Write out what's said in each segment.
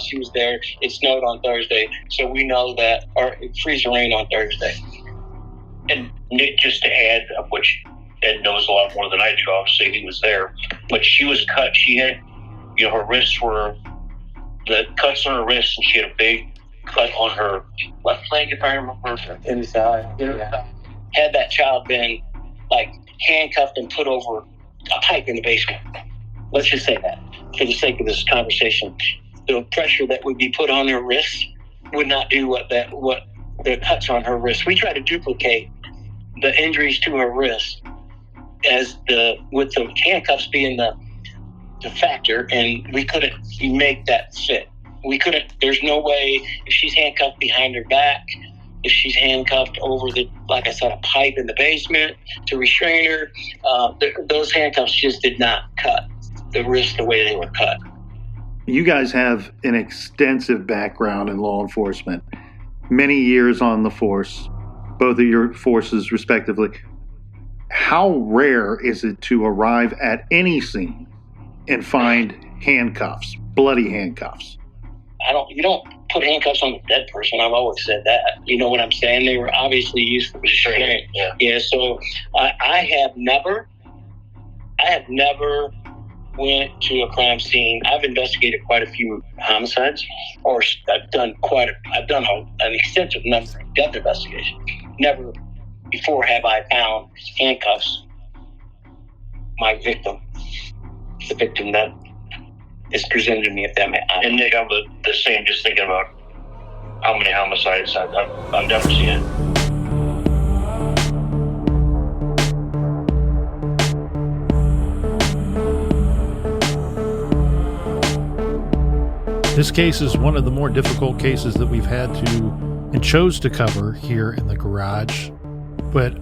house. He was there. It snowed on Thursday, so we know that, or it freezed rain on Thursday. And Nick, just to add, which Ed knows a lot more than I do, obviously he was there, but she was cut. She had, her wrists were, the cuts on her wrists, and she had a big cut on her left leg, if I remember. Inside. Yeah. Had that child been, handcuffed and put over a pipe in the basement, let's just say that, for the sake of this conversation, the pressure that would be put on her wrists would not do what the cuts on her wrists. We try to duplicate the injuries to her wrists with the handcuffs being the factor, and we couldn't make that fit. We couldn't. There's no way if she's handcuffed behind her back, if she's handcuffed over like I said, a pipe in the basement to restrain her. Those handcuffs just did not cut the wrist the way they were cut. You guys have an extensive background in law enforcement, many years on the force, both of your forces respectively. How rare is it to arrive at any scene and find handcuffs, bloody handcuffs? You don't put handcuffs on a dead person. I've always said that. You know what I'm saying? They were obviously used for restraint. Yeah. So I have never went to a crime scene. I've investigated quite a few homicides, or I've done an extensive number of death investigations. Never before have I found handcuffs my victim, the victim that is presented to me, if that makes sense. And Nick, I'm the same, just thinking about how many homicides I've never seen it. This case is one of the more difficult cases that we've had to and chose to cover here in the garage. But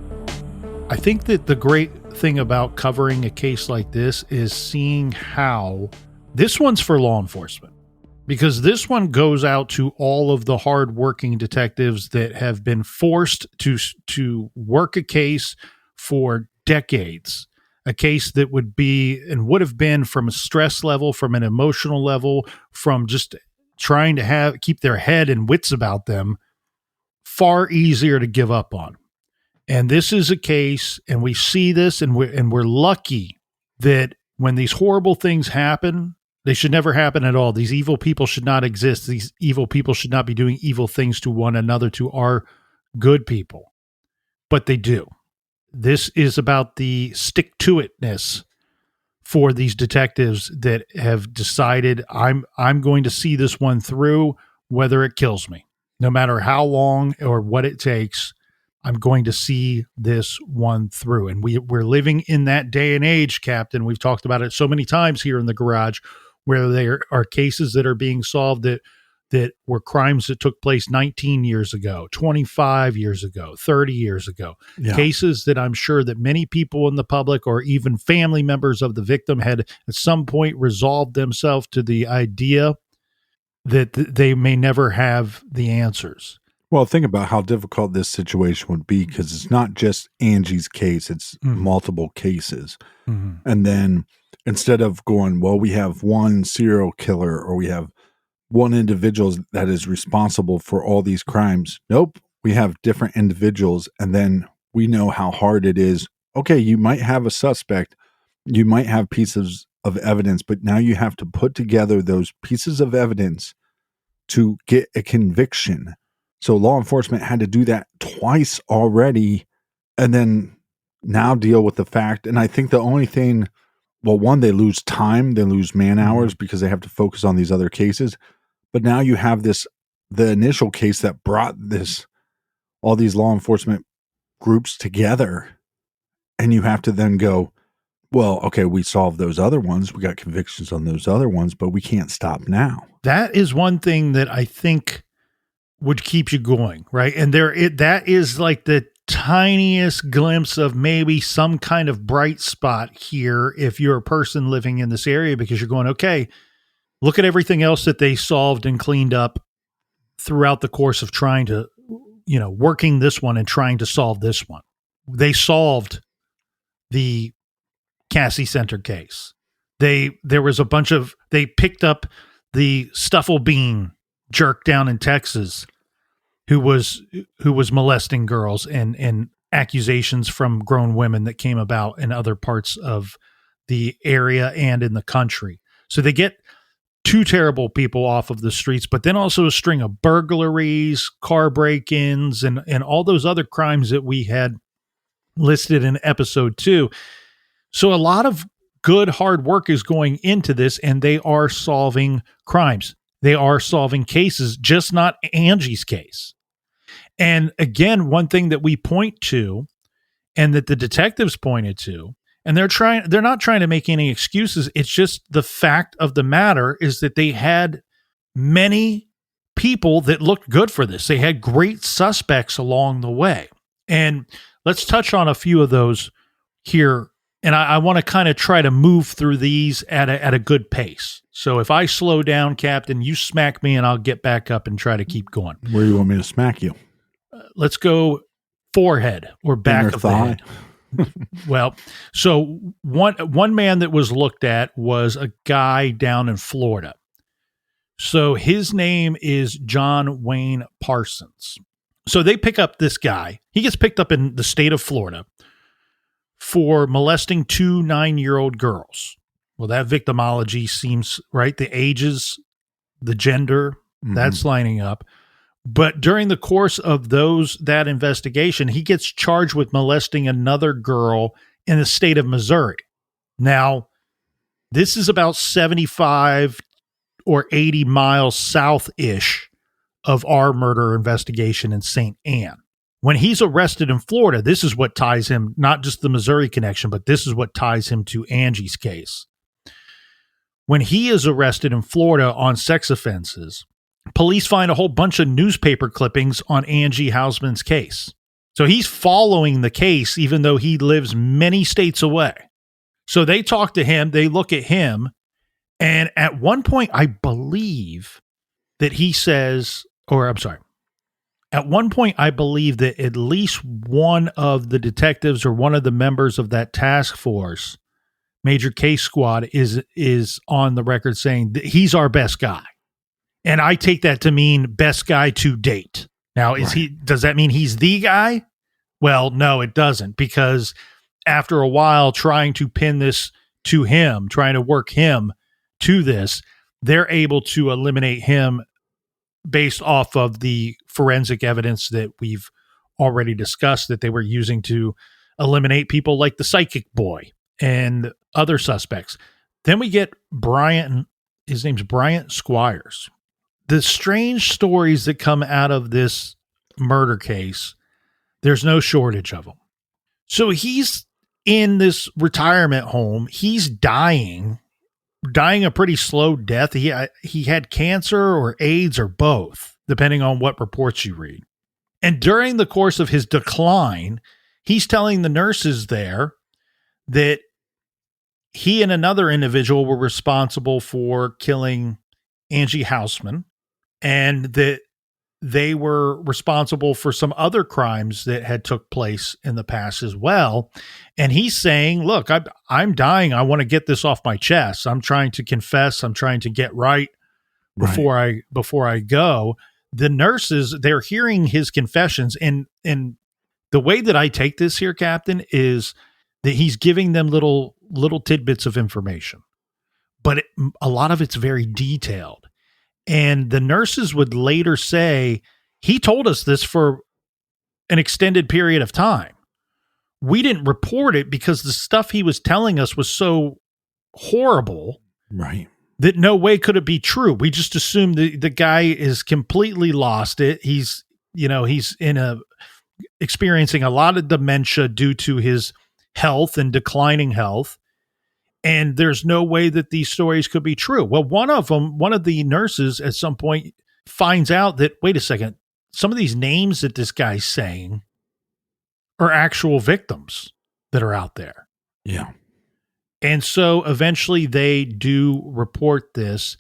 I think that the great thing about covering a case like this is seeing how this one's for law enforcement, because this one goes out to all of the hardworking detectives that have been forced to work a case for decades, a case that would be and would have been, from a stress level, from an emotional level, from just trying to keep their head and wits about them, far easier to give up on. And this is a case, and we see this, and we're lucky that when these horrible things happen, they should never happen at all. These evil people should not exist. These evil people should not be doing evil things to one another, to our good people. But they do. This is about the stick-to-itness for these detectives that have decided, I'm going to see this one through, whether it kills me. No matter how long or what it takes, I'm going to see this one through. And we're living in that day and age, Captain. We've talked about it so many times here in the garage, where there are cases that are being solved that were crimes that took place 19 years ago, 25 years ago, 30 years ago. Yeah. Cases that I'm sure that many people in the public or even family members of the victim had at some point resolved themselves to the idea that they may never have the answers. Well, think about how difficult this situation would be, because it's not just Angie's case, it's multiple cases. Mm-hmm. And then instead of going, well, we have one serial killer or we have one individual that is responsible for all these crimes. Nope. We have different individuals, and then we know how hard it is. Okay, you might have a suspect, you might have pieces of evidence, but now you have to put together those pieces of evidence to get a conviction. So law enforcement had to do that twice already, and then now deal with the fact. And I think the only thing, well, one, they lose time, they lose man hours because they have to focus on these other cases. But now you have the initial case that brought all these law enforcement groups together, and you have to then go, well, okay, we solved those other ones. We got convictions on those other ones, but we can't stop now. That is one thing that I think would keep you going, right? And that is like the tiniest glimpse of maybe some kind of bright spot here if you're a person living in this area, because you're going, okay, look at everything else that they solved and cleaned up throughout the course of trying to, working this one and trying to solve this one. They solved the Cassie Center case. They picked up the Stuffle Bean jerk down in Texas who was molesting girls, and accusations from grown women that came about in other parts of the area and in the country. So they get two terrible people off of the streets, but then also a string of burglaries, car break-ins, and all those other crimes that we had listed in episode 2. So a lot of good hard work is going into this, and they are solving crimes. They are solving cases, just not Angie's case. And again, one thing that we point to, and that the detectives pointed to, and they're not trying to make any excuses. It's just the fact of the matter is that they had many people that looked good for this. They had great suspects along the way. And let's touch on a few of those here. And I want to kind of try to move through these at a good pace. So if I slow down, Captain, you smack me and I'll get back up and try to keep going. Where do you want me to smack you? Let's go forehead or back of the head. Well, so one man that was looked at was a guy down in Florida. So his name is John Wayne Parsons. So they pick up this guy. He gets picked up in the state of Florida for molesting 2 9-year-old girls. Well, that victimology seems right. The ages, the gender, that's lining up. But during the course of that investigation, he gets charged with molesting another girl in the state of Missouri. Now, this is about 75 or 80 miles south-ish of our murder investigation in St. Anne. When he's arrested in Florida, this is what ties him, not just the Missouri connection, but this is what ties him to Angie's case. When he is arrested in Florida on sex offenses, police find a whole bunch of newspaper clippings on Angie Housman's case. So he's following the case, even though he lives many states away. So they talk to him, they look at him, and at one point, I believe that he says, at one point, I believe that at least one of the detectives or one of the members of that task force, Major Case Squad, is on the record saying that he's our best guy. And I take that to mean best guy to date. Now, does that mean he's the guy? Well, no, it doesn't, because after a while trying to pin this to him, trying to work him to this, they're able to eliminate him based off of the forensic evidence that we've already discussed that they were using to eliminate people like the psychic boy and other suspects. Then we get Bryant, his name's Bryant Squires. The strange stories that come out of this murder case, there's no shortage of them. So he's in this retirement home. He's dying a pretty slow death. He had cancer or AIDS or both, depending on what reports you read. And during the course of his decline, he's telling the nurses there that he and another individual were responsible for killing Angie Housman, and that they were responsible for some other crimes that had took place in the past as well. And he's saying, look, I'm dying. I want to get this off my chest. I'm trying to confess. I'm trying to get right before I go. The nurses, they're hearing his confessions. And the way that I take this here, Captain, is that he's giving them little tidbits of information, but a lot of it's very detailed. And the nurses would later say, he told us this for an extended period of time. We didn't report it because the stuff he was telling us was so horrible, right, that no way could it be true. We just assumed the guy is completely lost it. He's experiencing a lot of dementia due to his health and declining health. And there's no way that these stories could be true. Well, one of the nurses at some point finds out that, wait a second, some of these names that this guy's saying are actual victims that are out there. Yeah. And so eventually they do report this.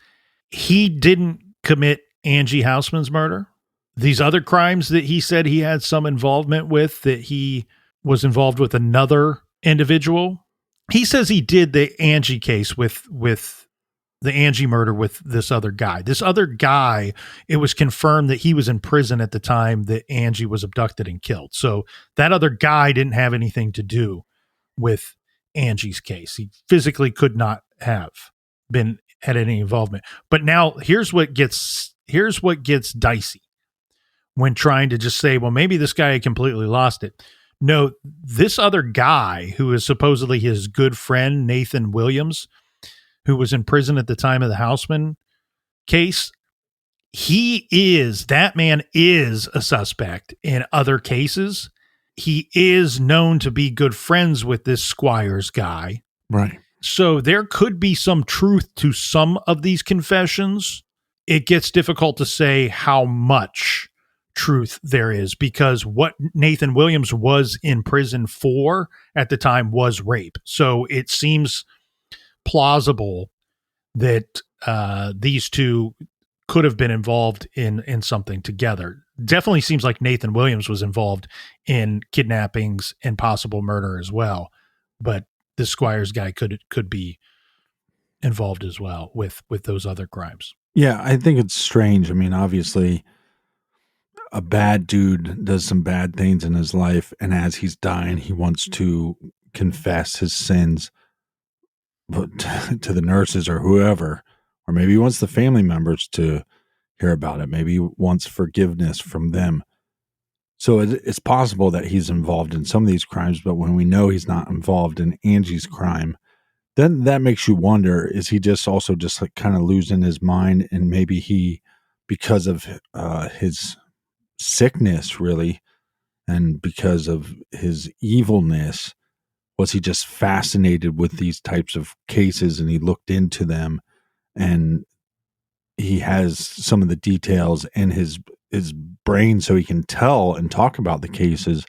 He didn't commit Angie Housman's murder. These other crimes that he said he had some involvement with, that he was involved with another individual. He says he did the Angie case with the Angie murder with this other guy. This other guy, it was confirmed that he was in prison at the time that Angie was abducted and killed. So that other guy didn't have anything to do with Angie's case. He physically could not have had any involvement. But now here's what gets dicey when trying to just say, well, maybe this guy completely lost it. No, this other guy who is supposedly his good friend, Nathan Williams, who was in prison at the time of the Housman case, that man is a suspect in other cases. He is known to be good friends with this Squires guy. Right. So there could be some truth to some of these confessions. It gets difficult to say how much truth there is, because what Nathan Williams was in prison for at the time was rape. So it seems plausible that these two could have been involved in something together. Definitely seems like Nathan Williams was involved in kidnappings and possible murder as well. But the Squires guy could be involved as well with those other crimes. Yeah, I think it's strange. I mean, obviously, a bad dude does some bad things in his life, and as he's dying, he wants to confess his sins to the nurses or whoever, or maybe he wants the family members to hear about it. Maybe he wants forgiveness from them. So it's possible that he's involved in some of these crimes, but when we know he's not involved in Angie's crime, then that makes you wonder, is he just also just like kind of losing his mind, and maybe he, because of his sickness really, and because of his evilness, was he just fascinated with these types of cases, and he looked into them, and he has some of the details in his brain so he can tell and talk about the cases,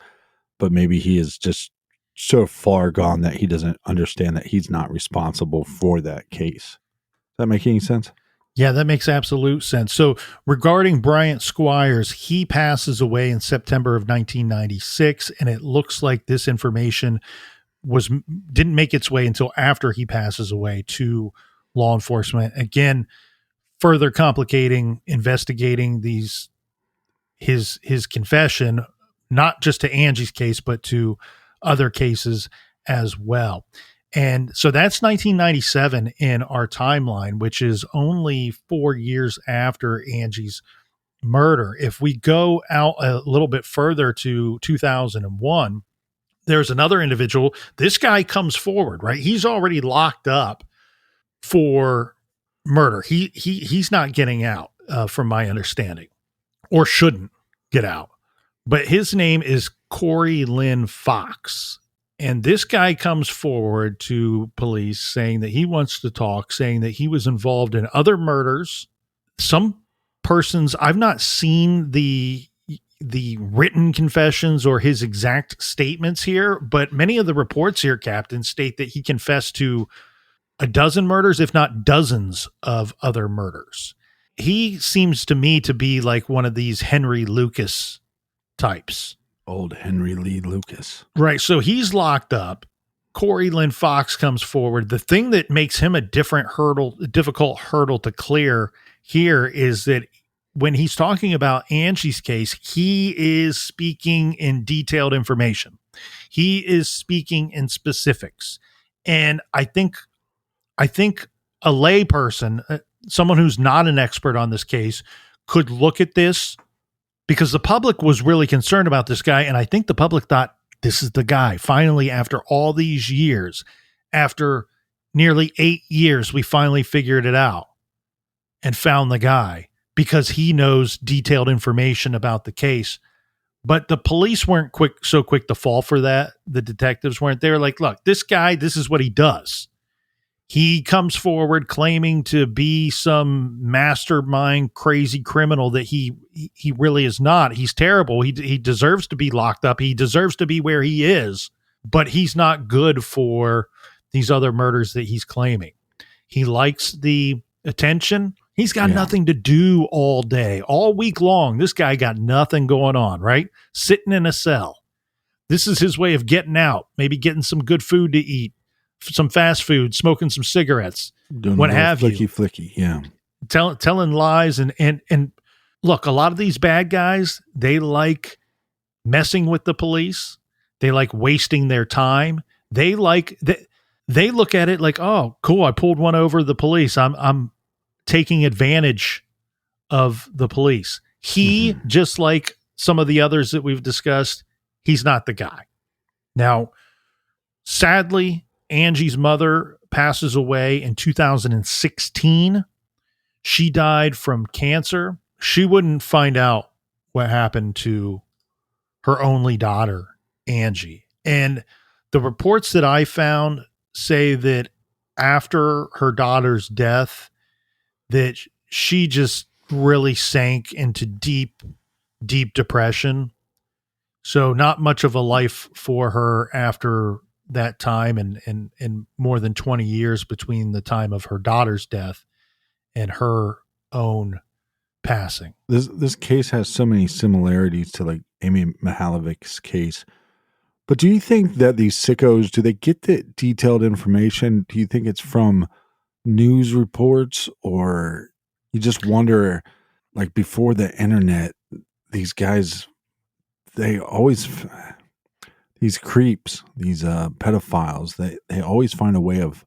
but maybe he is just so far gone that he doesn't understand that he's not responsible for that case. Does that make any sense? Yeah, that makes absolute sense. So regarding Bryant Squires, he passes away in September of 1996, and it looks like this information didn't make its way until after he passes away to law enforcement. Again, further complicating investigating his confession, not just to Angie's case, but to other cases as well. And so that's 1997 in our timeline, which is only 4 years after Angie's murder. If we go out a little bit further to 2001, there's another individual. This guy comes forward, right? He's already locked up for murder. He's not getting out, from my understanding, or shouldn't get out. But his name is Corey Lynn Fox. And this guy comes forward to police saying that he wants to talk, saying that he was involved in other murders. Some persons, I've not seen the written confessions or his exact statements here, but many of the reports here, Captain, state that he confessed to a dozen murders, if not dozens of other murders. He seems to me to be like one of these Henry Lucas types. Old Henry Lee Lucas. Right. So he's locked up. Corey Lynn Fox comes forward. The thing that makes him a difficult hurdle to clear here is that when he's talking about Angie's case, he is speaking in detailed information. He is speaking in specifics. And I think a lay person, someone who's not an expert on this case, could look at this, because the public was really concerned about this guy. And I think the public thought, this is the guy. Finally, after all these years, after nearly 8 years, we finally figured it out and found the guy, because he knows detailed information about the case. But the police weren't so quick to fall for that. The detectives weren't. They were like, look, this guy, this is what he does. He comes forward claiming to be some mastermind, crazy criminal that he really is not. He's terrible. He deserves to be locked up. He deserves to be where he is, but he's not good for these other murders that he's claiming. He likes the attention. He's got nothing to do all day, all week long. This guy got nothing going on, right? Sitting in a cell. This is his way of getting out, maybe getting some good food to eat, some fast food, smoking some cigarettes. Doing what a little have you. flicky, yeah. Telling lies and look, a lot of these bad guys, they like messing with the police. They like wasting their time. They look at it like, oh, cool, I pulled one over the police. I'm taking advantage of the police. He, just like some of the others that we've discussed, he's not the guy. Now, sadly, Angie's mother passes away in 2016. She died from cancer. She wouldn't find out what happened to her only daughter, Angie. And the reports that I found say that after her daughter's death, that she just really sank into deep, deep depression. So not much of a life for her after that time, and more than 20 years between the time of her daughter's death and her own passing. This case has so many similarities to like Amy Mihaljevich's case. But do you think that these sickos, do they get the detailed information? Do you think it's from news reports, or you just wonder, like before the internet, these guys, they always, these creeps, these pedophiles, they always find a way of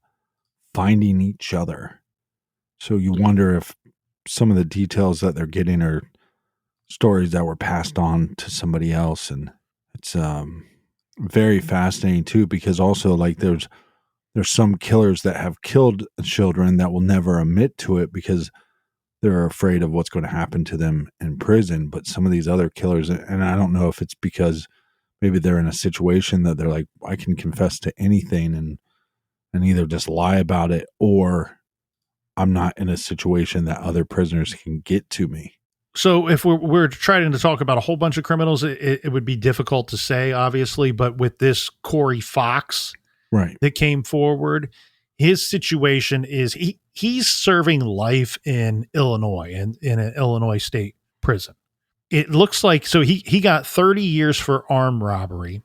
finding each other. So you wonder if some of the details that they're getting are stories that were passed on to somebody else. And it's very fascinating too, because also like there's some killers that have killed children that will never admit to it because they're afraid of what's going to happen to them in prison. But some of these other killers, and I don't know if it's because maybe they're in a situation that they're like, I can confess to anything and either just lie about it, or I'm not in a situation that other prisoners can get to me. So if we're trying to talk about a whole bunch of criminals, it would be difficult to say, obviously, but with this Corey Fox, right, that came forward, his situation is he's serving life in Illinois, in an Illinois state prison. It looks like, so he got 30 years for armed robbery.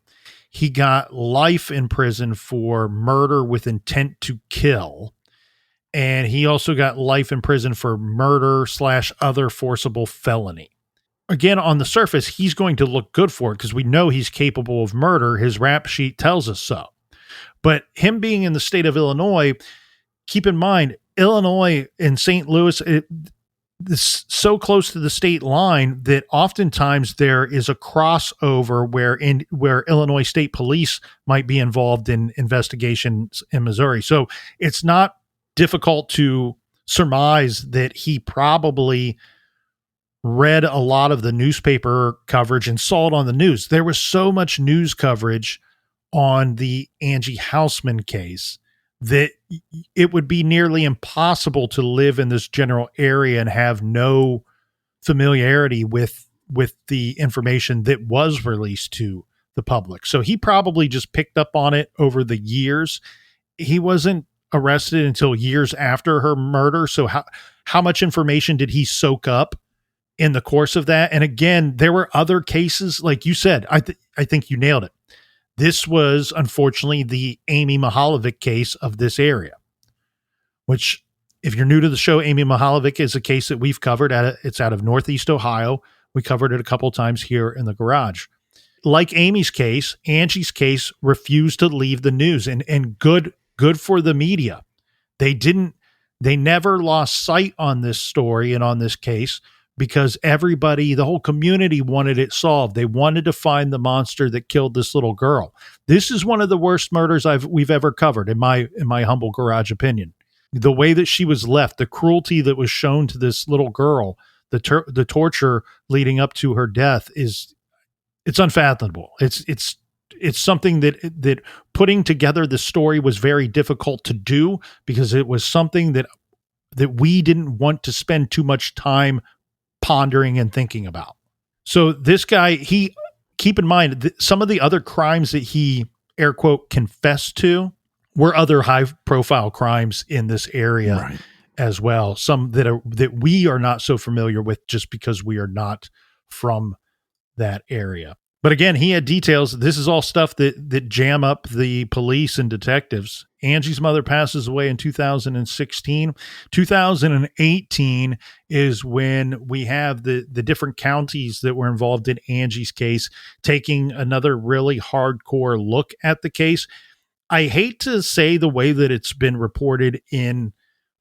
He got life in prison for murder with intent to kill. And he also got life in prison for murder / other forcible felony. Again, on the surface, he's going to look good for it because we know he's capable of murder. His rap sheet tells us so. But him being in the state of Illinois, keep in mind, Illinois and St. Louis, it's so close to the state line that oftentimes there is a crossover where Illinois State Police might be involved in investigations in Missouri. So it's not difficult to surmise that he probably read a lot of the newspaper coverage and saw it on the news. There was so much news coverage on the Angie Housman case that it would be nearly impossible to live in this general area and have no familiarity with the information that was released to the public. So he probably just picked up on it over the years. He wasn't arrested until years after her murder. So how much information did he soak up in the course of that? And again, there were other cases, like you said, I think you nailed it. This was unfortunately the Amy Mihaljevic case of this area, which, if you're new to the show, Amy Mihaljevic is a case that we've covered. It's out of Northeast Ohio. We covered it a couple times here in the garage. Like Amy's case, Angie's case refused to leave the news, and good for the media. They never lost sight on this story and on this case because everybody, the whole community, wanted it solved. They wanted to find the monster that killed this little girl. This is one of the worst murders we've ever covered, in my humble garage opinion. The way that she was left, the cruelty that was shown to this little girl, the torture leading up to her death it's unfathomable. It's something that putting together the story was very difficult to do because it was something that we didn't want to spend too much time pondering and thinking about. So this guy, keep in mind some of the other crimes that he, air quote, confessed to were other high profile crimes in this area, right, as well. Some that we are not so familiar with just because we are not from that area. But again, he had details. This is all stuff that jam up the police and detectives. Angie's mother passes away in 2016. 2018 is when we have the different counties that were involved in Angie's case taking another really hardcore look at the case. I hate to say the way that it's been reported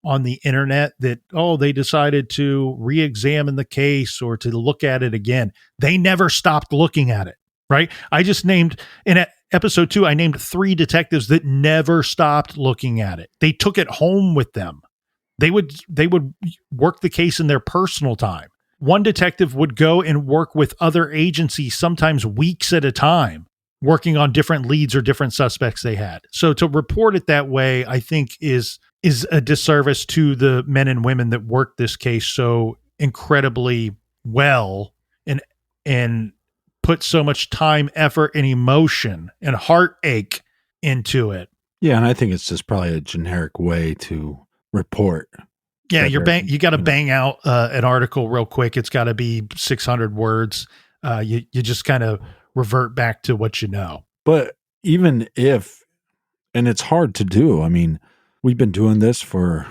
on the internet that, oh, they decided to re-examine the case or to look at it again. They never stopped looking at it, right? I just named, in episode 2, I named 3 detectives that never stopped looking at it. They took it home with them. They would work the case in their personal time. One detective would go and work with other agencies, sometimes weeks at a time, working on different leads or different suspects they had. So to report it that way, I think is a disservice to the men and women that worked this case so incredibly well and put so much time, effort, and emotion and heartache into it. Yeah, and I think it's just probably a generic way to report. Yeah, you got to bang out an article real quick. It's got to be 600 words. You just kind of revert back to what you know. But even if, and it's hard to do. I mean, we've been doing this for,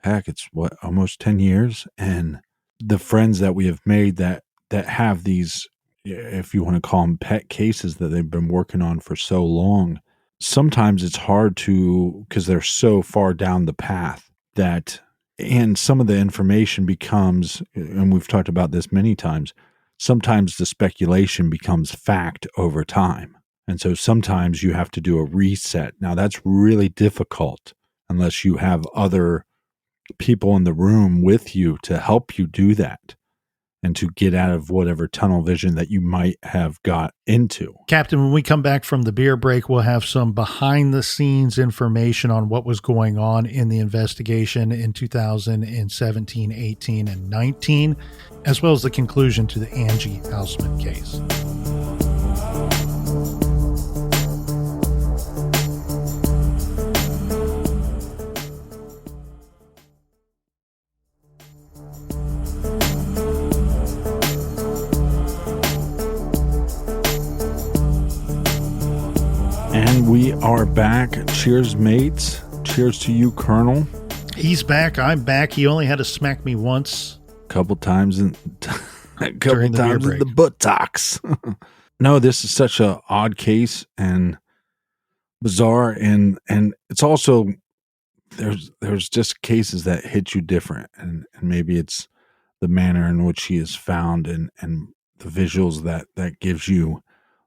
it's almost 10 years. And the friends that we have made that have these, if you want to call them pet cases that they've been working on for so long, sometimes it's hard to, because they're so far down the path that, and some of the information becomes, and we've talked about this many times, sometimes the speculation becomes fact over time. And so sometimes you have to do a reset. Now that's really difficult unless you have other people in the room with you to help you do that and to get out of whatever tunnel vision that you might have got into. Captain, when we come back from the beer break, we'll have some behind the scenes information on what was going on in the investigation in 2017, 18, and 19, as well as the conclusion to the Angie Housman case. And we are back. Cheers, mates. Cheers to you, Colonel. He's back. I'm back. He only had to smack me once. Couple times in the buttocks. No, this is such a odd case and bizarre, and it's also there's just cases that hit you different, and maybe it's the manner in which he is found and the visuals that gives you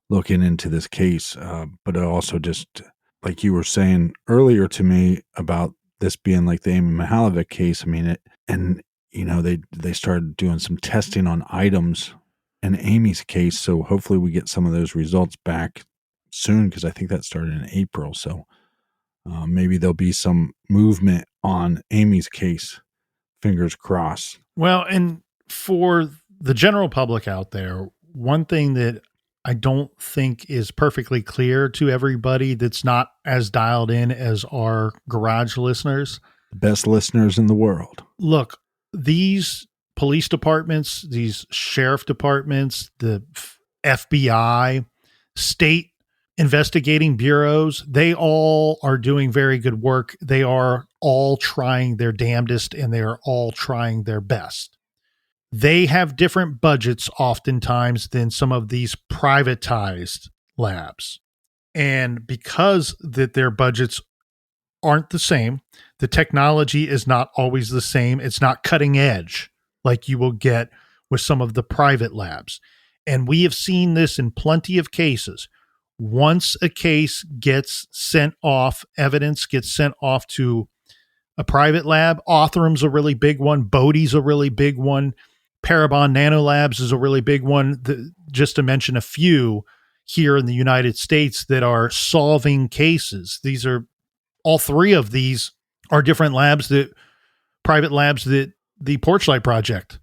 looking into this case, but it also just, like you were saying earlier to me about this being like the Amy Mihalovic case. I mean, they started doing some testing on items in Amy's case, so hopefully we get some of those results back soon, because I think that started in April. So maybe there'll be some movement on Amy's case. Fingers crossed. Well, and for the general public out there, one thing that I don't think is perfectly clear to everybody that's not as dialed in as our garage listeners. The best listeners in the world. Look, these police departments, these sheriff departments, the FBI, state investigating bureaus, they all are doing very good work. They are all trying their damnedest and they are all trying their best. They have different budgets oftentimes than some of these privatized labs. And because that their budgets aren't the same, the technology is not always the same. It's not cutting edge like you will get with some of the private labs. And we have seen this in plenty of cases. Once a case gets sent off, evidence gets sent off to a private lab, Otherham's a really big one, Bodie's a really big one, Parabon Nanolabs is a really big one, just to mention a few here in the United States that are solving cases. These are, all 3 of these are different labs, private labs that the Porchlight Project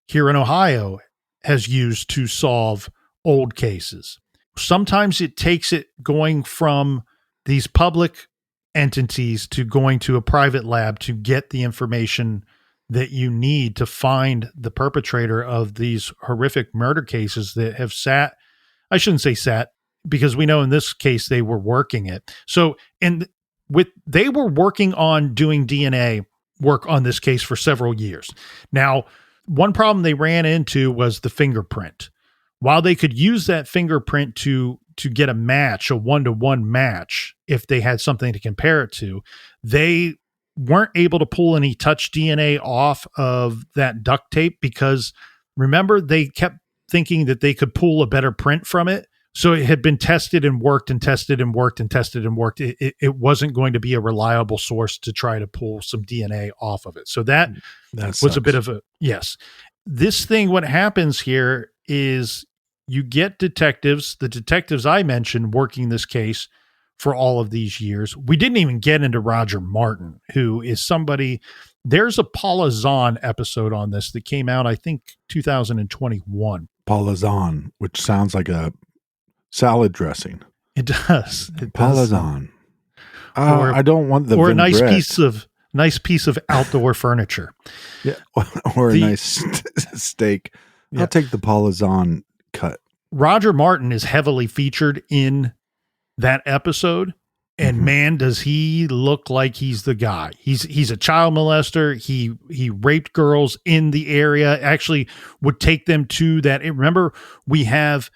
here in Ohio has used to solve old cases. Sometimes it takes it going from these public entities to going to a private lab to get the information that you need to find the perpetrator of these horrific murder cases that have sat I shouldn't say sat, because we know in this case they were working it. So, they were working on doing DNA work on this case for several years. Now, one problem they ran into was the fingerprint. While they could use that fingerprint to get a match, a 1-to-1 match, if they had something to compare it to, they weren't able to pull any touch DNA off of that duct tape, because remember, they kept thinking that they could pull a better print from it. So it had been tested and worked and tested and worked and tested and worked. It wasn't going to be a reliable source to try to pull some DNA off of it. So that was a bit of a, yes. This thing, what happens here is you get detectives, the detectives I mentioned working this case for all of these years. We didn't even get into Roger Martin, who is somebody, there's a Paula Zahn episode on this that came out, I think, 2021. Paula Zahn, which sounds like a salad dressing. It does. Paula Zahn. I don't want the or vinaigrette. a nice piece of outdoor furniture. Yeah, or a nice steak. Yeah. I'll take the Paula Zahn cut. Roger Martin is heavily featured in that episode, and man, does he look like he's the guy. He's a child molester. He raped girls in the area. Actually, would take them to that. Remember, we have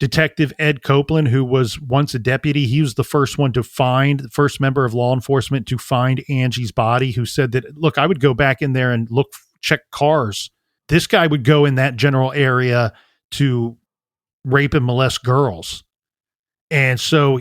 Detective Ed Copeland, who was once a deputy. He was the first member of law enforcement to find Angie's body, who said that, look, I would go back in there and check cars. This guy would go in that general area to rape and molest girls. And so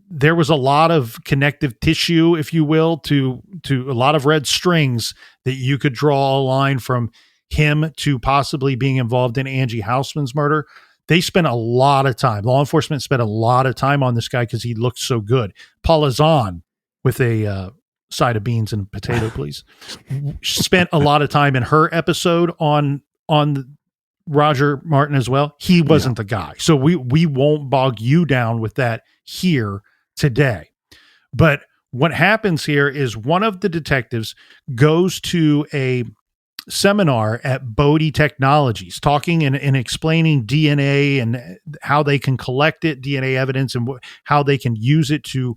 there was a lot of connective tissue, if you will, to a lot of red strings that you could draw a line from him to possibly being involved in Angie Housman's murder. They spent a lot of time. Law enforcement spent a lot of time on this guy because he looked so good. Paula Zahn, with a side of beans and potato, please, spent a lot of time in her episode on Roger Martin as well. He wasn't the guy. So we won't bog you down with that here today. But what happens here is one of the detectives goes to a seminar at Bodie Technologies, talking and explaining DNA and how they can collect it, DNA evidence, and how they can use it to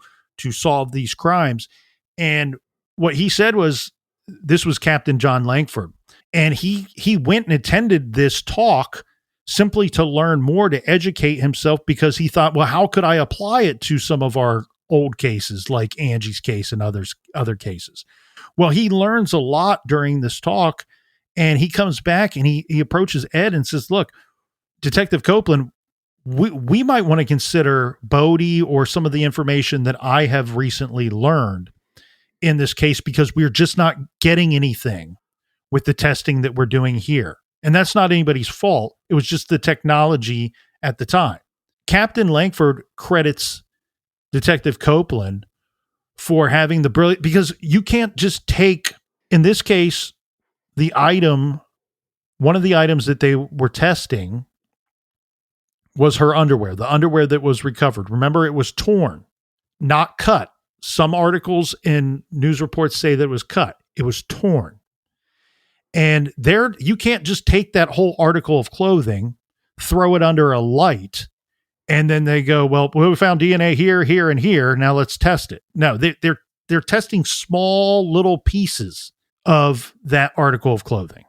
solve these crimes. And what he said was, this was Captain John Langford. And he went and attended this talk simply to learn more, to educate himself, because he thought, well, how could I apply it to some of our old cases, like Angie's case and other cases? Well, he learns a lot during this talk, and he comes back and he approaches Ed and says, look, Detective Copeland, we might want to consider Bodie or some of the information that I have recently learned in this case, because we're just not getting anything with the testing that we're doing here. And that's not anybody's fault. It was just the technology at the time. Captain Langford credits Detective Copeland for having the brilliant, because you can't just take, in this case, one of the items that they were testing was her underwear, the underwear that was recovered. Remember, it was torn, not cut. Some articles in news reports say that it was cut. It was torn. And you can't just take that whole article of clothing, throw it under a light, and then they go, well, we found DNA here, here, and here. Now let's test it. No, they're testing small little pieces of that article of clothing.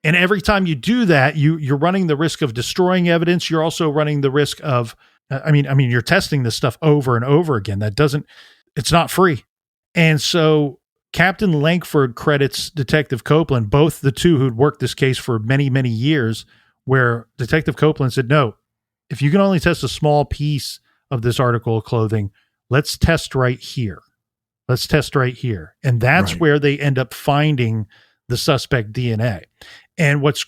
And every time you do that, you're running the risk of destroying evidence. You're also running the risk of, you're testing this stuff over and over again. It's not free. And so Captain Langford credits Detective Copeland, both the two who'd worked this case for many, many years, where Detective Copeland said, no, if you can only test a small piece of this article of clothing, let's test right here. Let's test right here. And that's where they end up finding the suspect DNA. And what's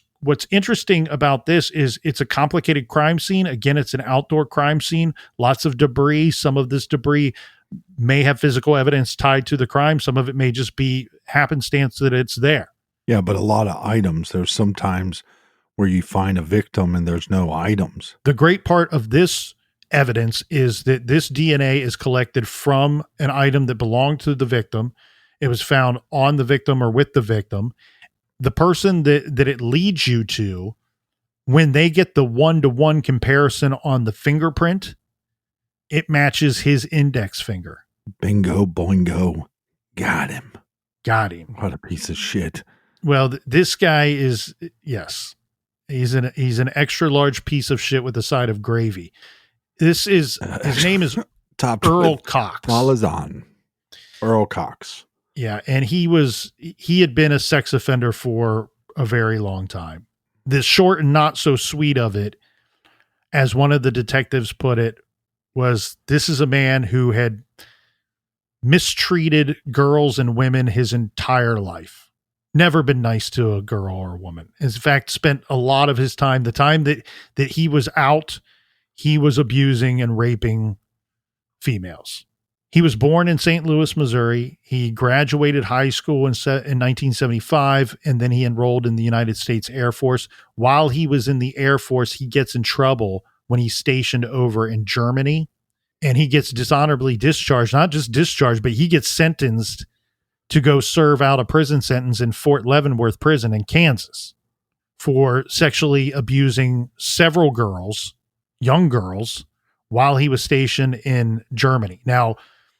interesting about this is it's a complicated crime scene. Again, it's an outdoor crime scene, lots of debris. Some of this debris may have physical evidence tied to the crime. Some of it may just be happenstance that it's there. Yeah, but a lot of items. There's sometimes where you find a victim and there's no items. The great part of this evidence is that this DNA is collected from an item that belonged to the victim. It was found on the victim or with the victim. The person that it leads you to when they get the 1-to-1 comparison on the fingerprint, it matches his index finger. Bingo, boingo. Got him. What a piece of shit. Well, this guy is, yes, he's an extra large piece of shit with a side of gravy. His name is Earl Cox. Malazan. Earl Cox. Yeah, and he had been a sex offender for a very long time. The short and not so sweet of it, as one of the detectives put it, was this is a man who had mistreated girls and women his entire life. Never been nice to a girl or a woman. In fact, spent a lot of his time, the time that he was out, he was abusing and raping females. He was born in St. Louis, Missouri. He graduated high school in 1975, and then he enrolled in the United States Air Force. While he was in the Air Force, he gets in trouble when he's stationed over in Germany, and he gets dishonorably discharged. Not just discharged, but he gets sentenced to go serve out a prison sentence in Fort Leavenworth Prison in Kansas for sexually abusing several girls, young girls, while he was stationed in Germany. Now,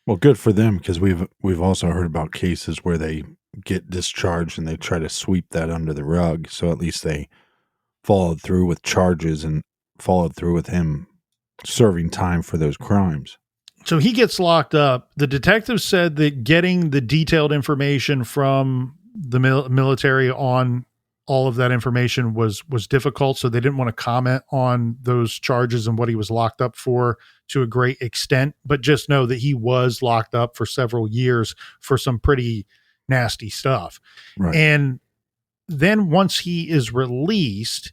well, good for them, because we've also heard about cases where they get discharged and they try to sweep that under the rug. So at least they followed through with charges and followed through with him serving time for those crimes. So he gets locked up. The detective said that getting the detailed information from the military on all of that information was difficult. So they didn't want to comment on those charges and what he was locked up for to a great extent, but just know that he was locked up for several years for some pretty nasty stuff. Right. And then once he is released,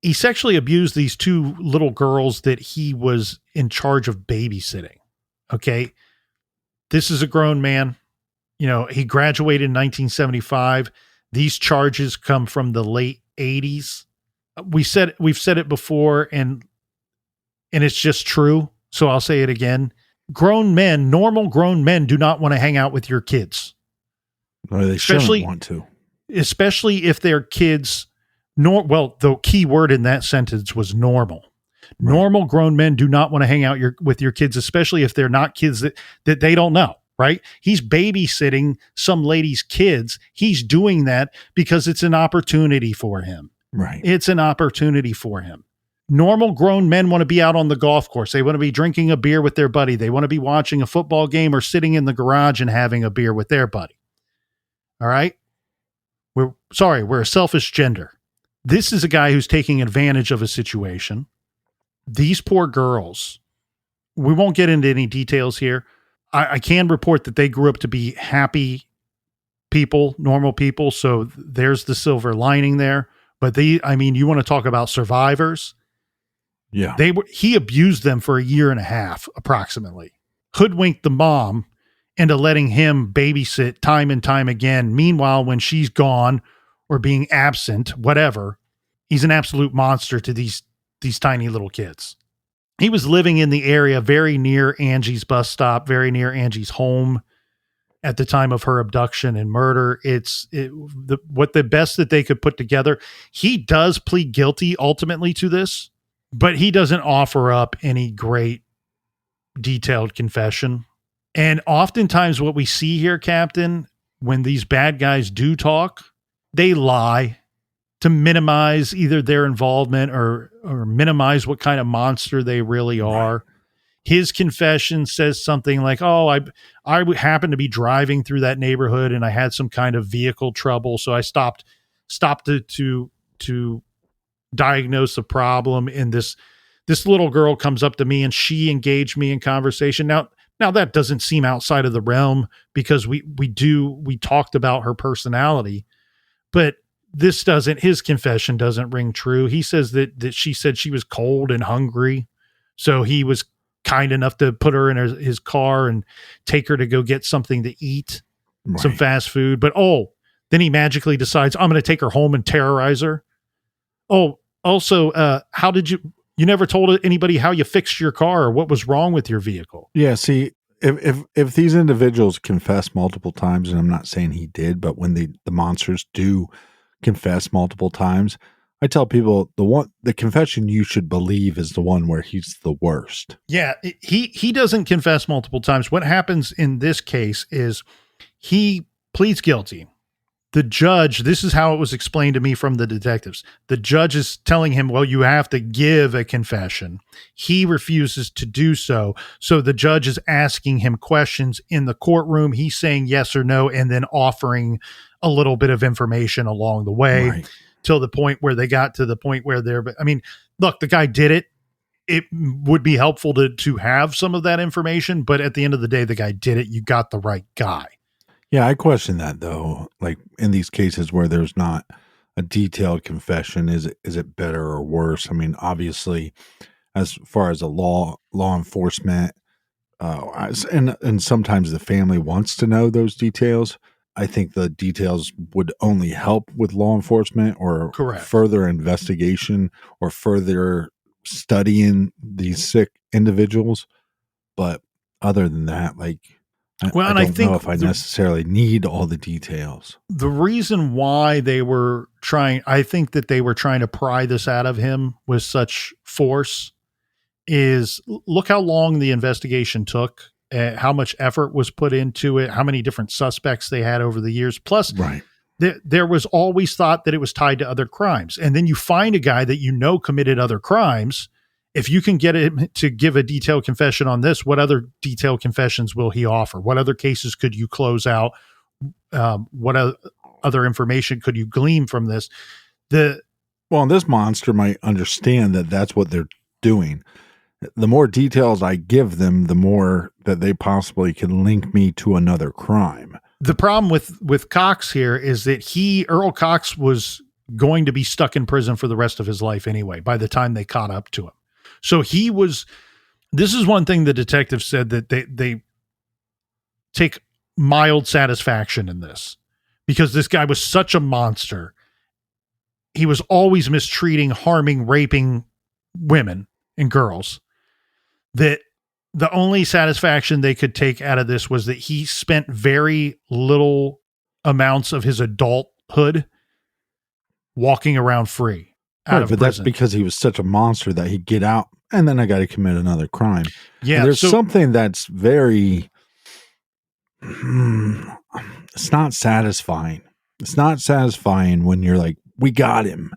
he sexually abused these two little girls that he was in charge of babysitting. Okay. This is a grown man. You know, he graduated in 1975. These charges come from the late 80s. We've said it before, and it's just true. So I'll say it again. Normal grown men do not want to hang out with your kids. Well, they shouldn't want to. Especially if their kids, the key word in that sentence was normal. Right. Normal grown men do not want to hang out with your kids, especially if they're not kids that they don't know. Right? He's babysitting some lady's kids. He's doing that because it's an opportunity for him. Right. It's an opportunity for him. Normal grown men want to be out on the golf course. They want to be drinking a beer with their buddy. They want to be watching a football game or sitting in the garage and having a beer with their buddy. All right? We're a selfish gender. This is a guy who's taking advantage of a situation. These poor girls, we won't get into any details here. I can report that they grew up to be happy people, normal people. So there's the silver lining there. But you want to talk about survivors. Yeah. He abused them for a year and a half, approximately. Hoodwinked the mom into letting him babysit time and time again. Meanwhile, when she's gone or being absent, whatever, he's an absolute monster to these tiny little kids. He was living in the area very near Angie's bus stop, very near Angie's home at the time of her abduction and murder. The best that they could put together. He does plead guilty ultimately to this, but he doesn't offer up any great detailed confession. And oftentimes what we see here, Captain, when these bad guys do talk, they lie to minimize either their involvement or minimize what kind of monster they really are. Right. His confession says something like, "Oh, I happened to be driving through that neighborhood and I had some kind of vehicle trouble, so I stopped to diagnose a problem. And this little girl comes up to me and she engaged me in conversation." Now that doesn't seem outside of the realm because we talked about her personality, but his confession doesn't ring true. He says that she said she was cold and hungry. So he was kind enough to put her in his car and take her to go get something to eat, right, some fast food. But then he magically decides, I'm going to take her home and terrorize her. Oh, also, how did you never told anybody how you fixed your car or what was wrong with your vehicle? Yeah. See, if these individuals confess multiple times, and I'm not saying he did, but when the monsters do confess multiple times, I tell people the confession you should believe is the one where he's the worst. Yeah, he doesn't confess multiple times. What happens in this case is he pleads guilty. The judge, this is how it was explained to me from the detectives. The judge is telling him, well, you have to give a confession. He refuses to do so. So the judge is asking him questions in the courtroom. He's saying yes or no, and then offering a little bit of information along the way, Right. till the point where they got to the point where I mean, look, the guy did it. It would be helpful to have some of that information, but at the end of the day, the guy did it. You got the right guy. Yeah, I question that though. Like in these cases where there's not a detailed confession, is it better or worse? I mean, obviously, as far as a law enforcement, and sometimes the family wants to know those details. I think the details would only help with law enforcement or Correct. further investigation or further studying these sick individuals. But other than that, like, Well, I and I don't think know if I necessarily need all the details. the reason why they were trying, I think that they were trying to pry this out of him with such force is look how long the investigation took, how much effort was put into it, how many different suspects they had over the years. Plus, Right. there was always thought that it was tied to other crimes. And then you find a guy that you know committed other crimes. If you can get him to give a detailed confession on this, what other detailed confessions will he offer? What other cases could you close out? What other information could you glean from this? Well, this monster might understand that that's what they're doing. The more details I give them, the more that they possibly can link me to another crime. The problem with Cox here is that Earl Cox was going to be stuck in prison for the rest of his life anyway, by the time they caught up to him. So this is one thing the detective said, that they take mild satisfaction in this because this guy was such a monster. He was always mistreating, harming, raping women and girls, that the only satisfaction they could take out of this was that he spent very little amounts of his adulthood walking around free out of but prison. That's because he was such a monster that he'd get out and then I got to commit another crime. Yeah. And there's something that's very, it's not satisfying. It's not satisfying when you're like, we got him.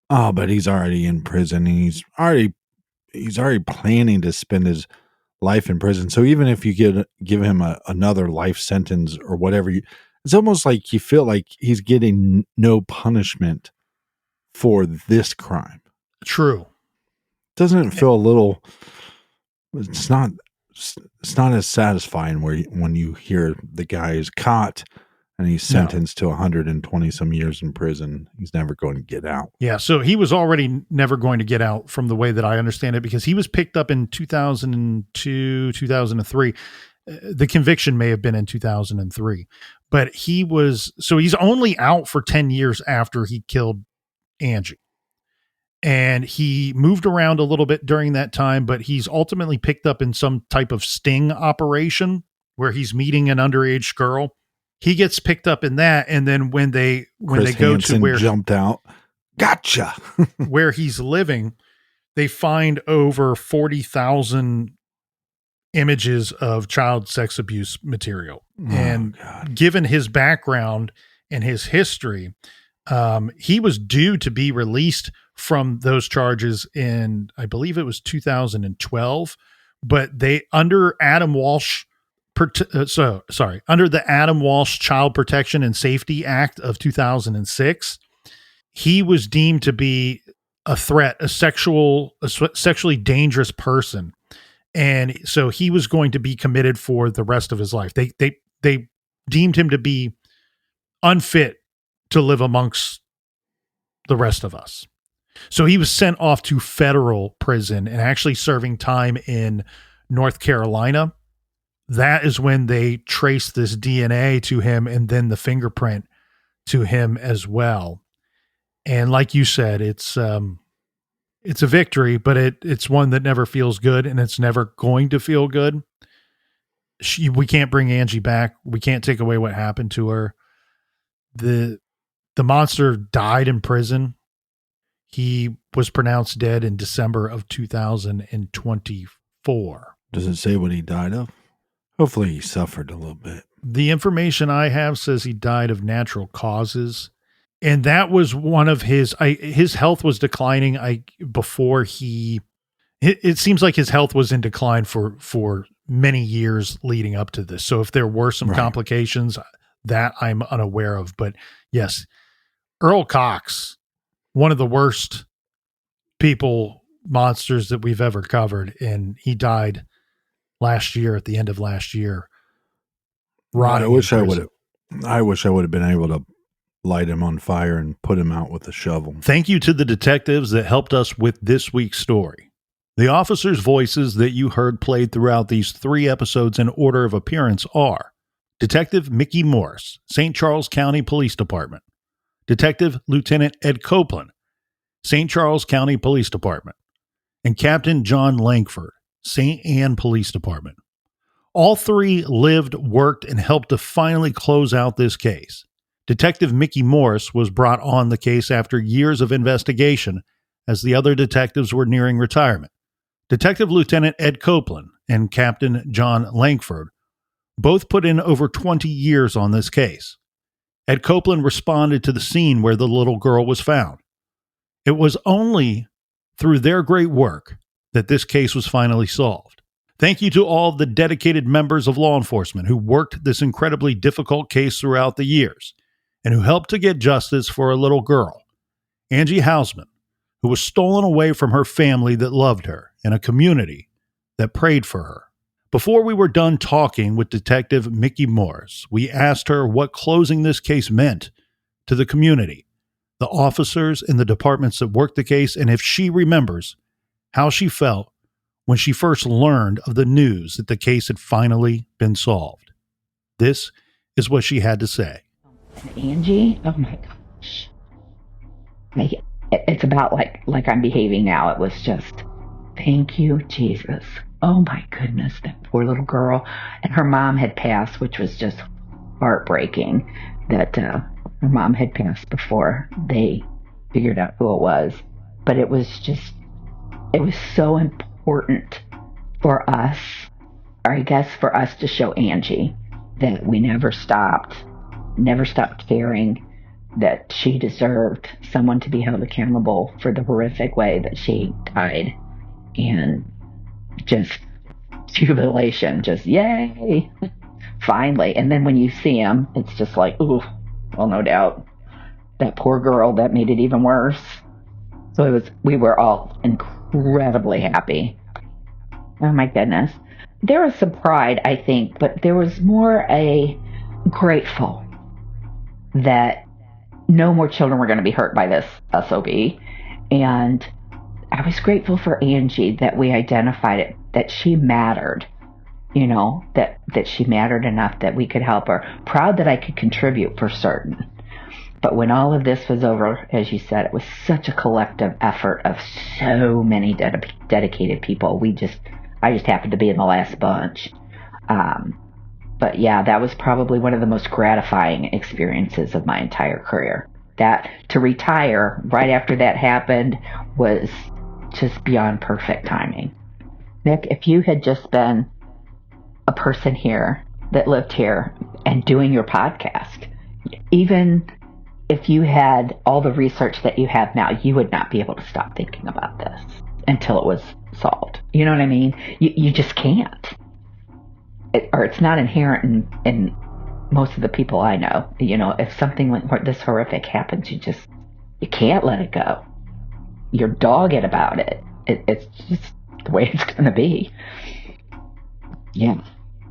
Oh, but he's already in prison and he's already planning to spend his life in prison. So even if you give him another life sentence or whatever, it's almost like you feel like he's getting no punishment for this crime. True. Doesn't it feel a little? It's not as satisfying when you hear the guy is caught and he's sentenced to 120 some years in prison. He's never going to get out. Yeah. So he was already never going to get out, from the way that I understand it, because he was picked up in 2002, 2003. The conviction may have been in 2003, but he's only out for 10 years after he killed Angie. And he moved around a little bit during that time, but he's ultimately picked up in some type of sting operation where he's meeting an underage girl. He gets picked up in that, and then when they go Hansen to where jumped out, gotcha, where he's living, they find over 40,000 images of child sex abuse material. God. Given his background and his history, he was due to be released from those charges in, I believe it was 2012, but under Adam Walsh. Under the Adam Walsh Child Protection and Safety Act of 2006, he was deemed to be a threat, a sexually dangerous person. And so he was going to be committed for the rest of his life. They deemed him to be unfit to live amongst the rest of us. So he was sent off to federal prison and actually serving time in North Carolina. That is when they traced this DNA to him, and then the fingerprint to him as well. And like you said, it's a victory, but it's one that never feels good, and it's never going to feel good. We can't bring Angie back. We can't take away what happened to her. The monster died in prison. He was pronounced dead in December of 2024. Does it say what he died of? Hopefully he suffered a little bit. The information I have says he died of natural causes. And that was one of his health was declining before he it seems like his health was in decline for many years leading up to this. So if there were some complications that I'm unaware of, but yes, Earl Cox, one of the worst monsters that we've ever covered. And he died last year at the end of last year. I wish I would have been able to light him on fire and put him out with a shovel. Thank you to the detectives that helped us with this week's story. The officers' voices that you heard played throughout these 3 episodes in order of appearance are Detective Mickey Morris, St. Charles County Police Department; Detective Lieutenant Ed Copeland, St. Charles County Police Department; and Captain John Langford, St. Anne Police Department. All 3 lived, worked, and helped to finally close out this case. Detective Mickey Morris was brought on the case after years of investigation as the other detectives were nearing retirement. Detective Lieutenant Ed Copeland and Captain John Langford both put in over 20 years on this case. Ed Copeland responded to the scene where the little girl was found. It was only through their great work that this case was finally solved. Thank you to all the dedicated members of law enforcement who worked this incredibly difficult case throughout the years and who helped to get justice for a little girl, Angie Housman, who was stolen away from her family that loved her and a community that prayed for her. Before we were done talking with Detective Mickey Morris, we asked her what closing this case meant to the community, the officers and the departments that worked the case, and if she remembers how she felt when she first learned of the news that the case had finally been solved. This is what she had to say. Angie, oh my gosh. It's about like I'm behaving now. It was just, thank you, Jesus. Oh my goodness, that poor little girl. And her mom had passed, which was just heartbreaking that her mom had passed before they figured out who it was. But it was so important for us, or I guess for us to show Angie that we never stopped caring, that she deserved someone to be held accountable for the horrific way that she died. And just jubilation, just yay, finally. And then when you see him, it's just like, ooh, well, no doubt that poor girl, that made it even worse. So we were all incredibly happy. Oh my goodness. There was some pride, I think, but there was more a grateful that no more children were going to be hurt by this SOB. And I was grateful for Angie that we identified it, that she mattered, that she mattered enough that we could help her. Proud that I could contribute for certain. But when all of this was over, as you said, it was such a collective effort of so many dedicated people. I just happened to be in the last bunch. But yeah, that was probably one of the most gratifying experiences of my entire career. That to retire right after that happened was just beyond perfect timing. Nick, if you had just been a person here that lived here and doing your podcast, even if you had all the research that you have now, you would not be able to stop thinking about this until it was solved. You know what I mean? You just can't. Or it's not inherent in most of the people I know. If something like this horrific happens, you can't let it go. You're dogged about it. It's just the way it's going to be. Yeah.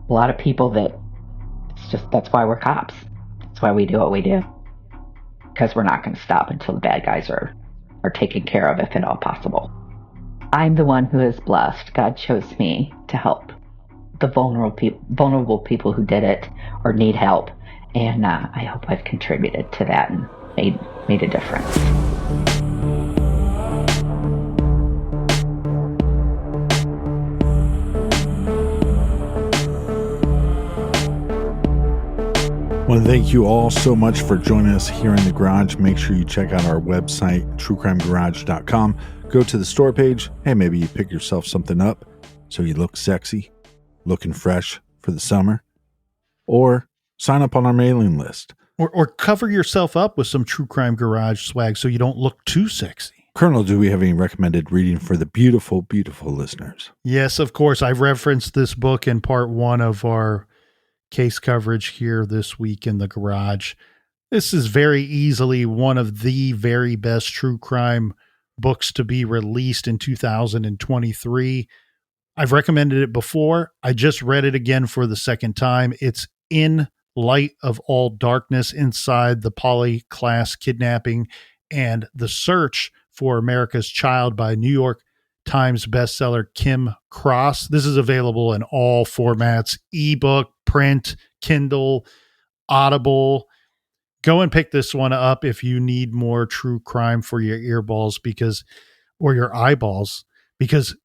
A lot of people that's why we're cops. That's why we do what we do. Because we're not going to stop until the bad guys are taken care of, if at all possible. I'm the one who is blessed. God chose me to help the vulnerable people who did it or need help. And I hope I've contributed to that and made a difference. I want to thank you all so much for joining us here in the garage. Make sure you check out our website, truecrimegarage.com. Go to the store page. Hey, maybe you pick yourself something up so you look sexy, looking fresh for the summer, or sign up on our mailing list. Or cover yourself up with some True Crime Garage swag so you don't look too sexy. Colonel, do we have any recommended reading for the beautiful, beautiful listeners? Yes, of course. I've referenced this book in part 1 of our case coverage here this week in the garage. This is very easily one of the very best true crime books to be released in 2023. I've recommended it before. I just read it again for the second time. It's In Light of All Darkness, Inside the Poly Class Kidnapping and the Search for America's Child by New York Times bestseller Kim Cross. This is available in all formats: ebook, print, Kindle, Audible. Go and pick this one up if you need more true crime for your earballs or your eyeballs, because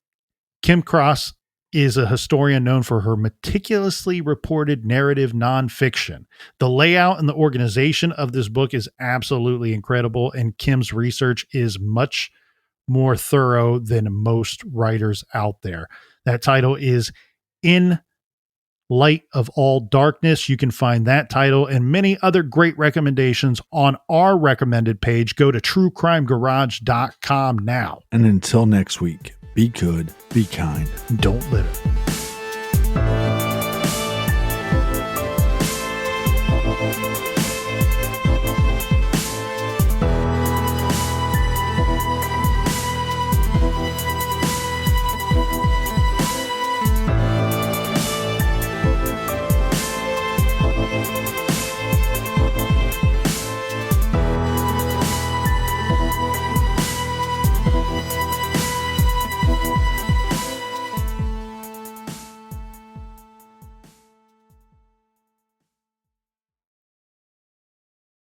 Kim Cross is a historian known for her meticulously reported narrative nonfiction. The layout and the organization of this book is absolutely incredible, and Kim's research is much more thorough than most writers out there. That title is In Light of All Darkness. You can find that title and many other great recommendations on our recommended page. Go to truecrimegarage.com now. And until next week, be good, be kind, don't litter.